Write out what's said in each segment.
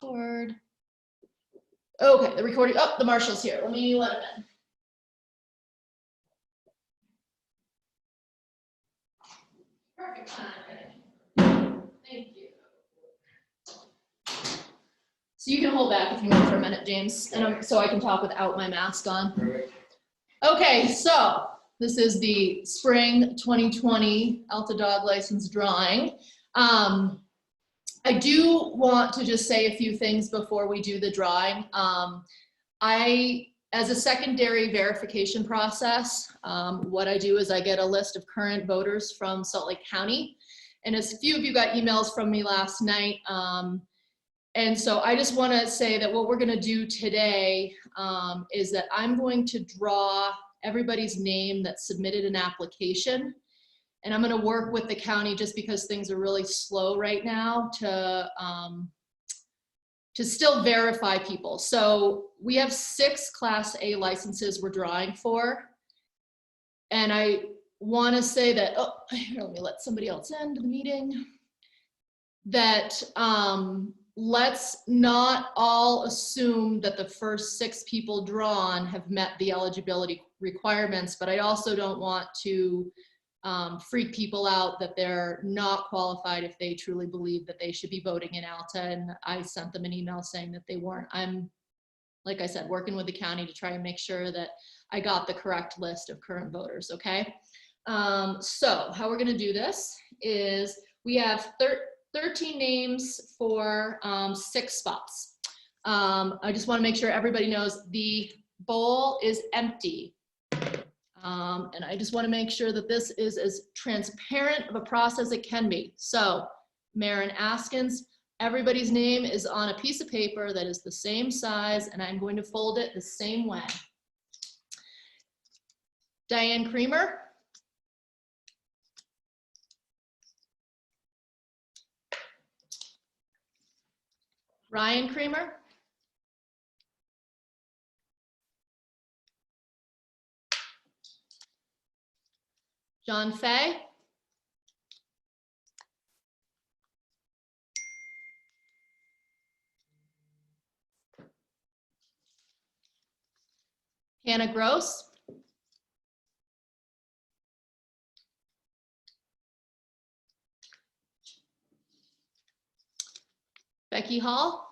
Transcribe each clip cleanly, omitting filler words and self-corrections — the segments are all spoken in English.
Record. Okay, the recording. Oh, the marshal's here. Let me let him in. Perfect time. Thank you. So you can hold back if you want for a minute, James, and so I can talk without my mask on. Perfect. Okay, so this is the spring 2020 Alta dog license drawing. I do want to just say a few things before we do the drawing. As a secondary verification process, what I do is I get a list of current voters from Salt Lake County. And as a few of you got emails from me last night, and so I just want to say that what we're going to do today is that I'm going to draw everybody's name that submitted an application. And I'm going to work with the county just because things are really slow right now to still verify people. So we have 6 Class A licenses we're drawing for. And I want to say that, oh, here, let me let somebody else into the meeting, that let's not all assume that the first 6 people drawn have met the eligibility requirements, but I also don't want to freak people out that they're not qualified if they truly believe that they should be voting in Alta. And I sent them an email saying that they weren't. I'm, like I said, working with the county to try and make sure that I got the correct list of current voters, okay? So how we're gonna do this is we have 13 names for 6 spots. I just wanna make sure everybody knows the bowl is empty. And I just want to make sure that this is as transparent of a process as it can be. So, Marin Askins, everybody's name is on a piece of paper that is the same size, and I'm going to fold it the same way. Diane Creamer. Ryan Creamer. John Fay. Hannah Gross. Becky Hall.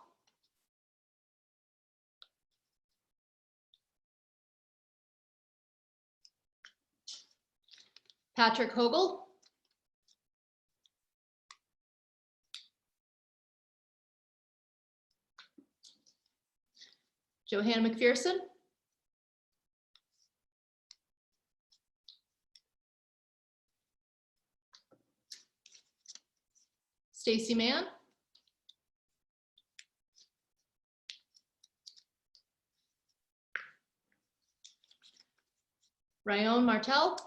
Patrick Hogel. Johanna McPherson. Stacy Mann. Ryan Martel.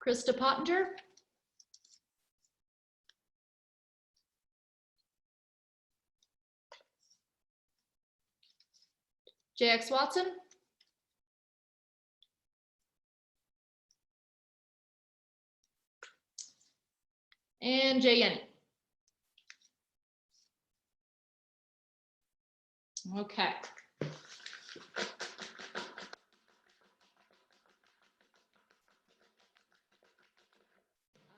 Krista Pottinger. JX Watson. And Jay Yenny. Okay.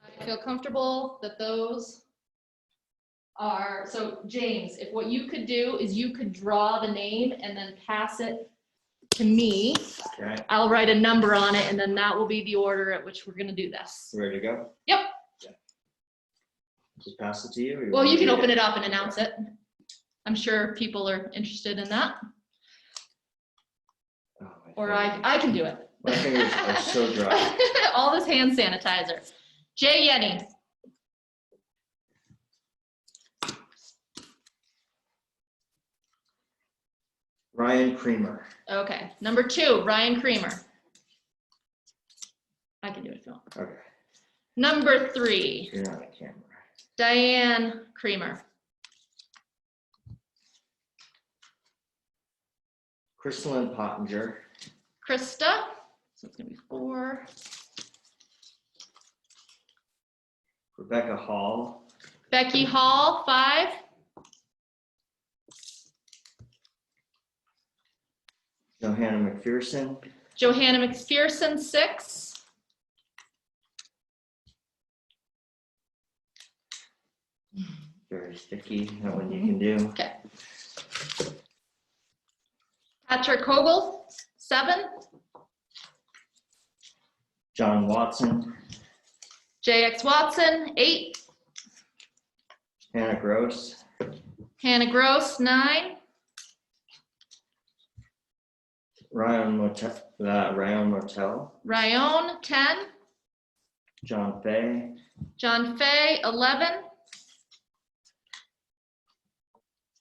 I feel comfortable that those are, so James, if what you could do is you could draw the name and then pass it to me. Okay. I'll write a number on it and then that will be the order at which we're going to do this. Ready to go? Yep. Yeah. Just pass it to you? Or Well, you can open it it up and announce it. I'm sure people are interested in that. Oh, Or I can do it. My fingers are so dry. All this hand sanitizer. Jay Yenny. Ryan Creamer. Okay. Number 2, Ryan Creamer. I can do it if you want. Okay. Number 3, You're not on camera. Diane Creamer. Crystalline Pottinger. Krista. So it's going to be 4. Rebecca Hall. Becky Hall, 5. Johanna McPherson. Johanna McPherson, 6. Very sticky. That one you can do. Okay. Patrick Kogel, 7. John Watson. JX Watson, 8. Hannah Gross. Hannah Gross, 9. Ryan Motel. Ryan, 10. John Fay. John Fay, 11.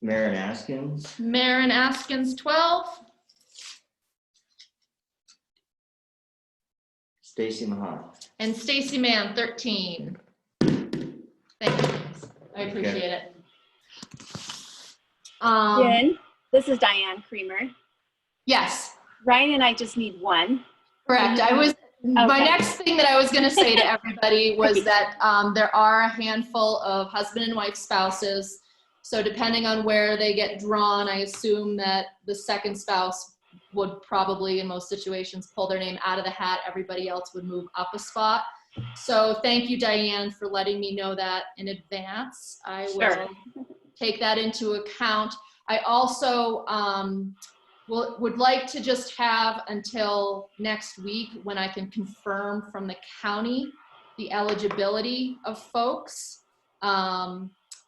Marin Askins. Marin Askins, 12. Stacy Mahan. And Stacy Mann, 13. Thank you. I appreciate it. Jen, this is Diane Creamer. Yes, Ryan and I just need 1. correct. My next thing that I was going to say to everybody was that there are a handful of husband and wife spouses. So depending on where they get drawn, I assume that the second spouse would probably, in most situations, pull their name out of the hat. Everybody else would move up a spot. So thank you, Diane, for letting me know that in advance. I will take that into account. I also would like to just have until next week when I can confirm from the county the eligibility of folks,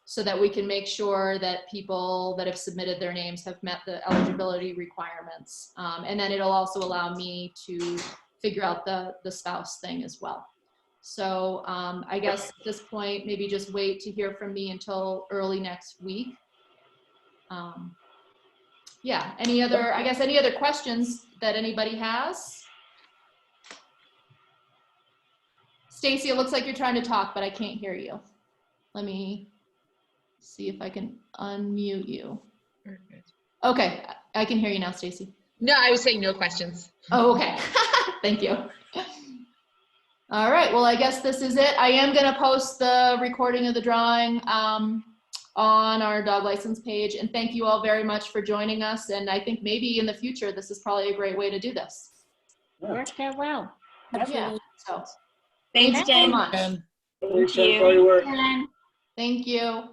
so that we can make sure that people that have submitted their names have met the eligibility requirements. And then it'll also allow me to figure out the spouse thing as well. So I guess at this point, maybe just wait to hear from me until early next week. Yeah, any other questions that anybody has? Stacy, it looks like you're trying to talk, but I can't hear you. Let me see if I can unmute you. Okay, I can hear you now, Stacy. No, I was saying no questions. Oh, okay. Thank you. All right, well, I guess this is it. I am gonna post the recording of the drawing on our dog license page, and thank you all very much for joining us. And I think maybe in the future, this is probably a great way to do this. Worked out well. Yeah, so Thanks, thank you so Jen. much. Thank you. Thank you.